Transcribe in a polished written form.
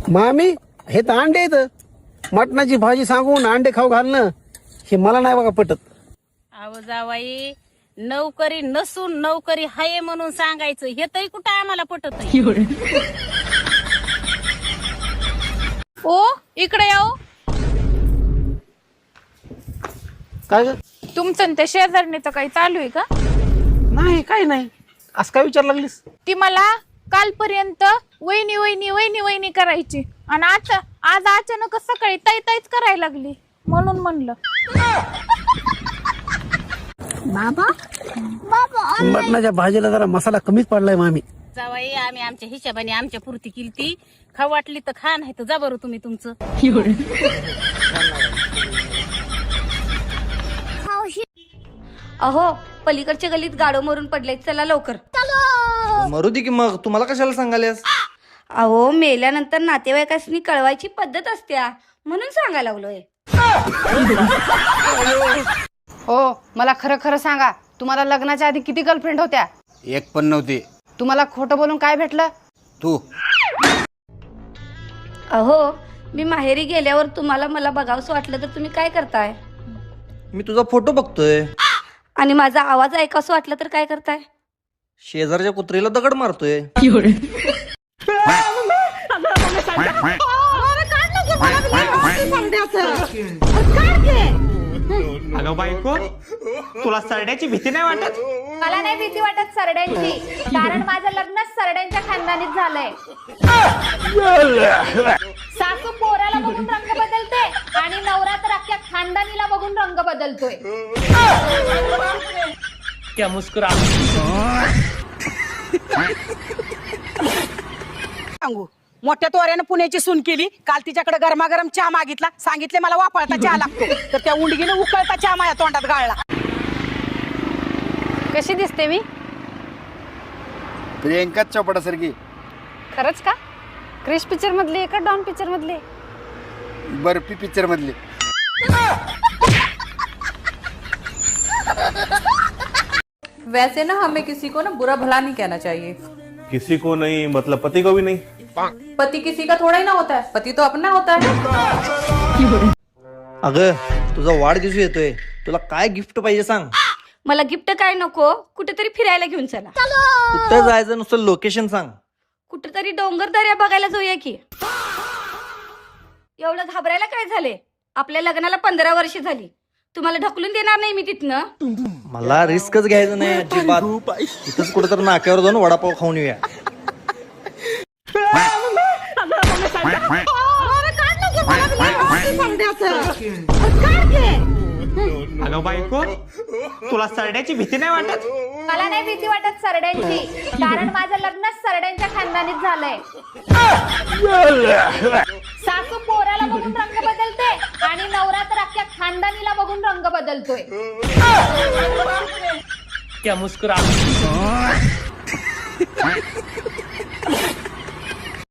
मामी हे तर अंडे आहेत. मटणाची भाजी सांगून अंडे खाऊ घालणं हे मला नाही बघा पटत. अहो जावाई, नोकरी नसून नोकरी हाय म्हणून सांगायचं हे तरी कुठं आम्हाला पटत. ओ इकडे येऊ. काय ग? तुमचं आणि त्या शेजारणीचं काही चालू आहे का? नाही काही नाही. असं काय विचार लागलीस? ती मला कालपर्यंत वहिनी वहिनी वहिनी वहिनी करायची आणि आज अचानक सकाळी ताई ताईच करायला लागली म्हणून म्हणलं. मटणाच्या भाजीला जरा मसाला कमीच पडलाय मामी. जावाई, आम्ही आमच्या हिशोबाने आमच्या पुरती केलती. खाऊ वाटली तर खा, नाही तर जा बरं तुम्ही तुमचं. अहो पलीकडच्या गलीत गाडो मरून पडले, चला लवकर. मरू दे की मग, तुम्हाला कशाला सांगायलास? अहो मेल्यानंतर नातेवाईकांनी कळवायची पद्धत असत्या म्हणून सांगायला लागलोय. हो, मला खरं खरं सांगा, तुम्हाला लग्नाच्या आधी किती गर्लफ्रेंड होत्या? एक पण नव्हती. तुम्हाला खोटं बोलून काय भेटलं? तू अहो मी माहेरी गेल्यावर तुम्हाला मला बघावंसं वाटलं तर तुम्ही काय करताय? मी तुझा फोटो बघतोय. आणि माझा आवाज ऐकावंसं वाटलं तर काय करताय? शेजारच्या कुत्रीला दगड मारतोय. अगं बायको, तुला सरड्याची भीती नाही वाटत? मला नाही भीती वाटत सरड्यांची, कारण माझं लग्न सरड्यांच्या खानदानीत झालंय. सासू पोराला बघून रंग बदलते आणि नवरा तर अख्ख्या खानदानीला बघून रंग बदलतोय. क्या मुस्कुरा. सांगू, मोठ्या तोऱ्यानं पुण्याची सून केली. काल तिच्याकडे गरमागरम चहा मागितला, सांगितले मला वापरता चहा लागतो, तर त्या उंडगीनं उकळता चहा माझ्या तोंडात गाळला. कशी दिसते मी? प्रियंका चोपडा सारखी. खरंच का? क्रिश पिक्चर मधली का डॉन पिक्चर मधली? बर्फी पिक्चर मधली. वैसे ना हमें किसी को ना बुरा भला नहीं कहना चाहिए. किसी को नहीं मतलब पति को भी नहीं. पति किसी का थोड़ा ही ना होता है, पति तो अपना होता है. अगं तुझा वाढदिवस येतोय, तुला काय गिफ्ट पाहिजे सांग. मला गिफ्ट काय नको, कुठेतरी फिरायला घेऊन चला. कुठं जायचं नुसतं लोकेशन सांग. कुठेतरी डोंगर दर्या बघायला जाऊया की. एवढं घाबरायला काय झाले? आपल्या लग्नाला 15 वर्ष झाली. तुम्हाला ढकलून देणार नाही मी तिथनं. मला रिस्कच घ्यायचं नाही अजिबात. इथंच कुठं तर नाक्यावर जाऊन वडापाव खाऊन येऊया. अगं बायको, तुला सरड्याची भीती नाही वाटत? मला नाही भीती वाटत सरड्यांची, कारण माझं लग्न सरड्यांच्या खानदानीत झालंय. सासू पोराला बघून रंग बदलते आणि नवरा तर अख्ख्या खानदानीला बघून रंग बदलतोय. क्या मुस्कुरा.